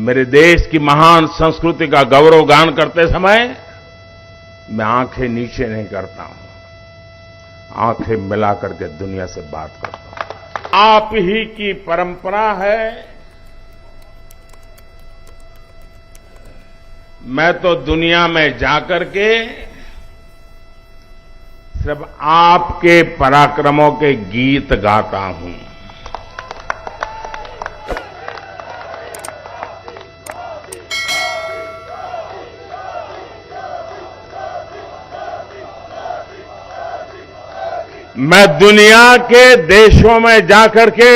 मेरे देश की महान संस्कृति का गौरवगान करते समय मैं आंखें नीचे नहीं करता हूं, आंखें मिला करके दुनिया से बात करता हूं। आप ही की परंपरा है। मैं तो दुनिया में जाकर के सिर्फ आपके पराक्रमों के गीत गाता हूं। मैं दुनिया के देशों में जाकर के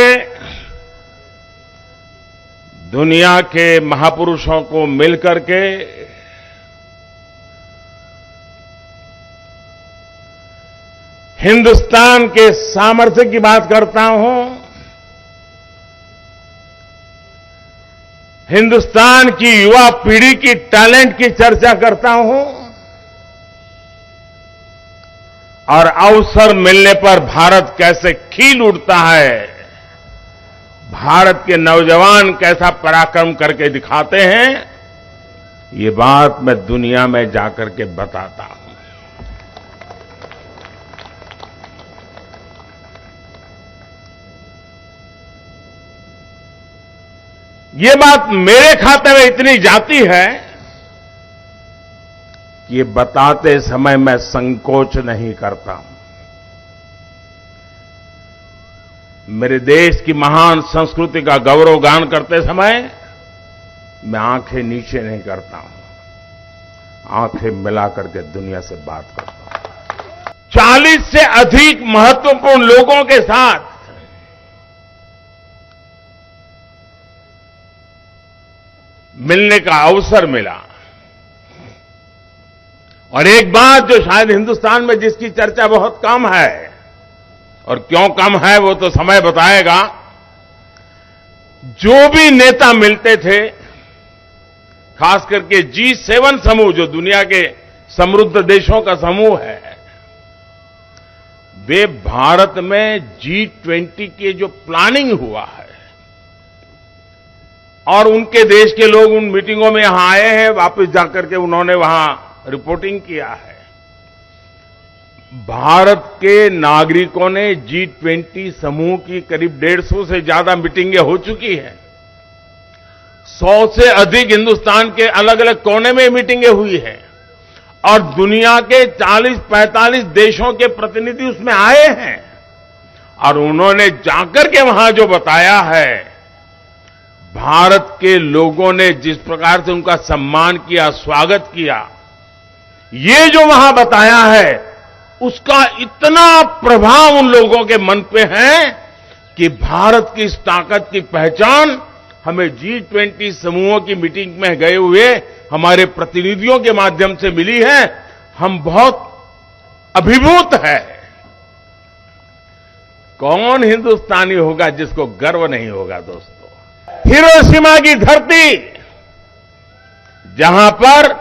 दुनिया के महापुरुषों को मिलकर के हिंदुस्तान के सामर्थ्य की बात करता हूं, हिंदुस्तान की युवा पीढ़ी की टैलेंट की चर्चा करता हूं और अवसर मिलने पर भारत कैसे खिल उठता है, भारत के नौजवान कैसा पराक्रम करके दिखाते हैं, ये बात मैं दुनिया में जाकर के बताता हूं। ये बात मेरे खाते में इतनी जाती है कि ये बताते समय मैं संकोच नहीं करता हूं। मेरे देश की महान संस्कृति का गौरवगान करते समय मैं आंखें नीचे नहीं करता हूं, आंखें मिला करके दुनिया से बात करता हूं। 40 से अधिक महत्वपूर्ण लोगों के साथ मिलने का अवसर मिला और एक बात जो शायद हिंदुस्तान में जिसकी चर्चा बहुत कम है, और क्यों कम है वो तो समय बताएगा, जो भी नेता मिलते थे, खास करके G7 समूह जो दुनिया के समृद्ध देशों का समूह है, वे भारत में G20 के जो प्लानिंग हुआ है और उनके देश के लोग उन मीटिंगों में यहां आए हैं, वापस जाकर के उन्होंने वहां रिपोर्टिंग किया है। भारत के नागरिकों ने G20 समूह की करीब 150 से ज्यादा मीटिंगें हो चुकी हैं। 100 से अधिक हिंदुस्तान के अलग अलग कोने में मीटिंगें हुई हैं और दुनिया के 40-45 देशों के प्रतिनिधि उसमें आए हैं और उन्होंने जाकर के वहां जो बताया है, भारत के लोगों ने जिस प्रकार से उनका सम्मान किया, स्वागत किया, ये जो वहां बताया है, उसका इतना प्रभाव उन लोगों के मन पे है कि भारत की इस ताकत की पहचान हमें G20 समूहों की मीटिंग में गए हुए हमारे प्रतिनिधियों के माध्यम से मिली है। हम बहुत अभिभूत है। कौन हिंदुस्तानी होगा जिसको गर्व नहीं होगा दोस्तों। हिरोशिमा की धरती, जहां पर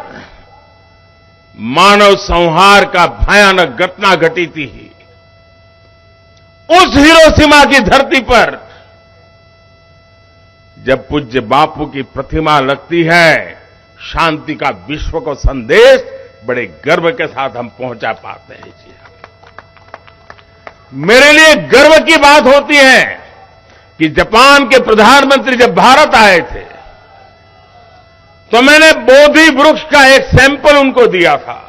मानव संहार का भयानक घटना घटी थी, उस हिरोशिमा की धरती पर जब पूज्य बापू की प्रतिमा लगती है, शांति का विश्व को संदेश बड़े गर्व के साथ हम पहुंचा पाते हैं। जी, मेरे लिए गर्व की बात होती है कि जापान के प्रधानमंत्री जब भारत आए थे तो मैंने बोधि वृक्ष का एक सैंपल उनको दिया था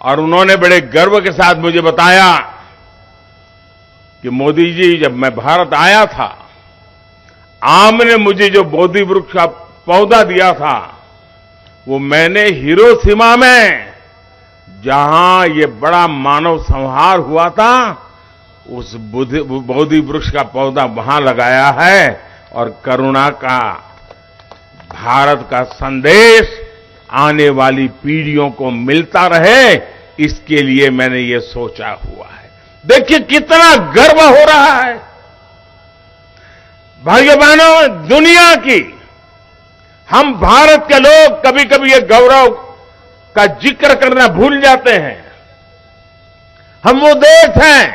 और उन्होंने बड़े गर्व के साथ मुझे बताया कि मोदी जी, जब मैं भारत आया था, आपने मुझे जो बोधि वृक्ष का पौधा दिया था, वो मैंने हिरोशिमा में, जहां ये बड़ा मानव संहार हुआ था, उस बोधि वृक्ष का पौधा वहां लगाया है और करुणा का, भारत का संदेश आने वाली पीढ़ियों को मिलता रहे, इसके लिए मैंने ये सोचा हुआ है। देखिए कितना गर्व हो रहा है। भाइयों बहनों, दुनिया की, हम भारत के लोग कभी कभी ये गौरव का जिक्र करना भूल जाते हैं। हम वो देश हैं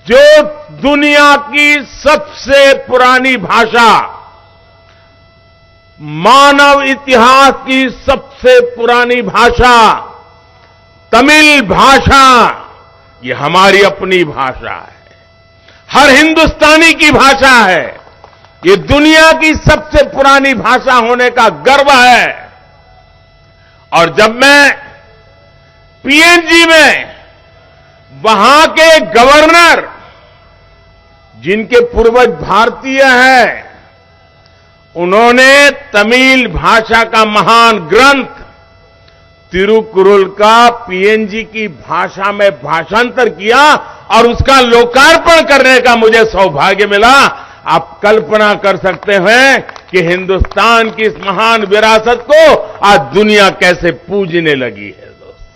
जो दुनिया की सबसे पुरानी भाषा मानव इतिहास की सबसे पुरानी भाषा तमिल भाषा, ये हमारी अपनी भाषा है, हर हिंदुस्तानी की भाषा है, ये दुनिया की सबसे पुरानी भाषा होने का गर्व है। और जब मैं पीएनजी में वहां के गवर्नर, जिनके पूर्वज भारतीय हैं, उन्होंने तमिल भाषा का महान ग्रंथ तिरुकुरल का पीएनजी की भाषा में भाषांतर किया और उसका लोकार्पण करने का मुझे सौभाग्य मिला। आप कल्पना कर सकते हैं कि हिंदुस्तान की इस महान विरासत को आज दुनिया कैसे पूजने लगी है।